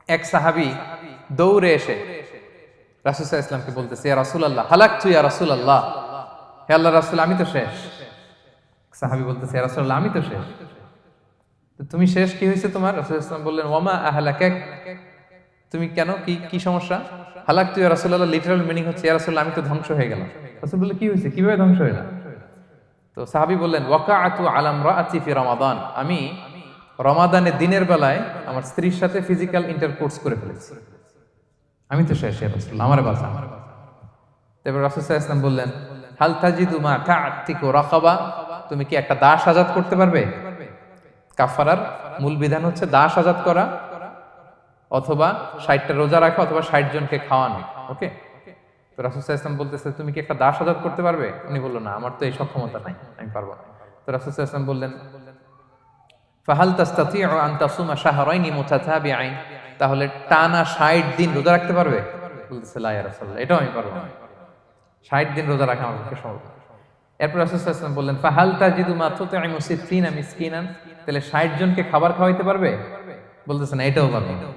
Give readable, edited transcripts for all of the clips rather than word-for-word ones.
এক সাহাবী দৌড়ে এসে রাসূল সাল্লাল্লাহু আলাইহি ওয়াসাল্লামকে বলতেছে, ইয়া রাসূলুল্লাহ হালাকতু ইয়া রাসূলুল্লাহ, হে আল্লাহর রাসূল আমি তো শেষ। সাহাবী বলতেছে, ইয়া রাসূলুল্লাহ আমি তো শেষ, তো তুমি শেষ, কি হয়েছে তোমার? রাসূল সাল্লাল্লাহু আলাইহি ওয়াসাল্লাম বললেন, ওয়ামা আহলাকাক, তুমি কেন, কি কি সমস্যা? হালাকতু ইয়া রাসূলুল্লাহ লিটারাল মিনিং হচ্ছে, ইয়া রাসূলুল্লাহ আমি তো ধ্বংস হয়ে গেলাম। রাসূল বললেন, কি হয়েছে, কিভাবে ধ্বংস হয়ে গেলাম? তো সাহাবী বললেন, ওয়াকাআতু আলা ইমরাআতি ফি রমাদান, আমি রমাদানের দিনের বেলায় আমার স্ত্রীর সাথে ফিজিক্যাল ইন্টারকোর্স করে ফেলেছি, আমি তো শেষ ইয়া রাসূলুল্লাহ, আমারে বাঁচান। তারপর রাসূল সাল্লাল্লাহু আলাইহি ওয়াসাল্লাম বললেন, হাল তাজিদু মা তা'তিকু রাকাবা, তুমি কি একটা দাস আজাদ করতে পারবে? কাফারার মূল বিধান হচ্ছে দাস আজাদ করা, অথবা 60টা রোজা রাখা, অথবা 60 জনকে খাওয়ানো। ওকে, তো রাসূল সাল্লাল্লাহু আলাইহি ওয়াসাল্লাম বলতেছে, তুমি কি একটা দাস আজাদ করতে পারবে? উনি বলল, না, আমার তো এই সক্ষমতা নাই, আমি পারবো না। তো রাসূল সাল্লাল্লাহু আলাইহি ওয়াসাল্লাম বললেন, ফাহাল তাস্তাতিউ আন তাসুমা শাহরাইনি মুতাতাবিআইন, তাহলে টানা 60 দিন রোজা রাখতে পারবে? বলতেছে, লা ইয়া রাসূলুল্লাহ, এটাও আমি পারবো না, 60 দিন রোজা রাখা আমার পক্ষে সম্ভব না। এরপর রাসূল সাল্লাল্লাহু আলাইহি ওয়াসাল্লাম বললেন, ফাহাল তাজিদু মা তুতঈমু 60 মিসকিনান, তাহলে 60 জনকে খাবার খাওয়াইতে পারবে? বলতেছে, না, এটাও পারবো না।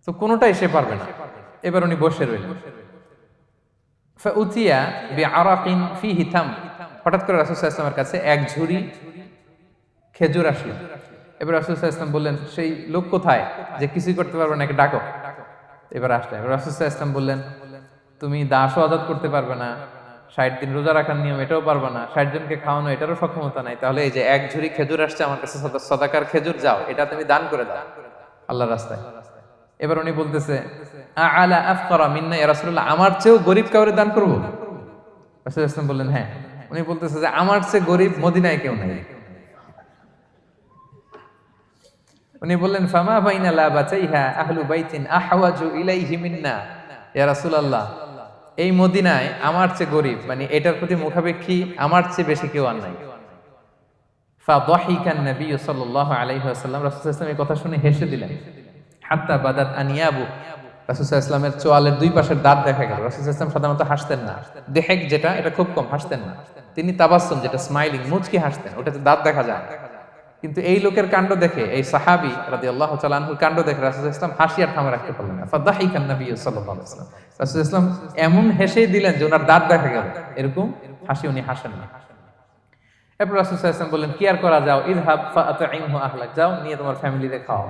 তো কোনোটাই সে পারবে না। এবার উনি বসে রইলেন। ফাউতিয়া বিআরাকিন ফিহি তাম, হঠাৎ করে রাসূল সাল্লাল্লাহু আলাইহি ওয়াসাল্লামের কাছে এক ঝুড়ি খেজুর আসলো। এবার রাসূল সাল্লাল্লাহু আলাইহি ওয়াসাল্লাম বললেন, সেই লোক কোথায় যে কিছুই করতে পারবে না, একে ডাকো। এবার আসলে এবার রাসূল সাল্লাল্লাহু আলাইহি ওয়াসাল্লাম বললেন, তুমি দাসও আজাদ করতে পারবে না, 60 দিন রোজা রাখার নিয়ম এটাও পারবে না, 60 জনকে খাওয়ানো এটারও সক্ষমতা নাই, তাহলে এই যে এক ঝুড়ি খেজুর আসছে আমার কাছে, সাদাকার খেজুর, যাও এটা তুমি দান করে দাও আল্লাহর রাস্তায়। এবার উনি বলতেছে, আলা আফকারা মিন্না ইয়া রাসূলুল্লাহ, আমার চেয়েও গরীব কাউরে দান করব? রাসূল সাল্লাল্লাহু আলাইহি ওয়াসাল্লাম বললেন, হ্যাঁ। উনি বলতেছে যে আমার চেয়ে গরীব মদিনায় কেউ নাই। উনি বললেন, ফামা বাইনা লাবাতাইহা আহলু বাইতিন আহওয়াজু ইলাইহি মিন্না ইয়া রাসূলুল্লাহ, এই মদিনায় আমার চেয়ে গরীব, মানে এটার প্রতি মুখাপেক্ষী আমার চেয়ে বেশি কেউ আর নাই। ফাদাহিকান নবী সাল্লাল্লাহু আলাইহি ওয়াসাল্লাম, রাসূল সাল্লাল্লাহু আলাইহি ওয়াসাল্লাম এই কথা শুনে হেসে দিলেন। হাত্তা বাদাত আনিয়াবু, রাসূল সাল্লাল্লাহু আলাইহি ওয়াসাল্লামের চোয়ালের দুই পাশের দাঁত দেখা গেল। রাসূল সাল্লাল্লাহু আলাইহি ওয়াসাল্লাম সাধারণত হাসতেন না, দেহেক যেটা এটা খুব কম হাসতেন না, তিনি তাবাসসুম যেটা স্মাইলিং মুচকি হাসতেন, ওটাতে দাঁত দেখা যায়। কিন্তু এই লোকের কাণ্ড দেখে, এই সাহাবী রাদিয়াল্লাহু তাআলা আনহুর কাণ্ড দেখে রাসূল সাল্লাল্লাহু আলাইহি ওয়াসাল্লাম হাসি আর থামে রাখতে পারলেন না। ফাদাহিকান নবী সাল্লাল্লাহু আলাইহি ওয়াসাল্লাম, রাসূল সাল্লাল্লাহু আলাইহি ওয়াসাল্লাম এমন হেসেই দিলেন যে ওনার দাঁত দেখা গেল, এরকম হাসি উনি হাসেন না। এরপর রাসূল সাল্লাল্লাহু আলাইহি ওয়াসাল্লাম বললেন, কি আর করা, যাও, ইযহাব ফাআতঈমহু আহলাক, যাও নিয়ে তোমার ফ্যামিলিতে খাওয়াও।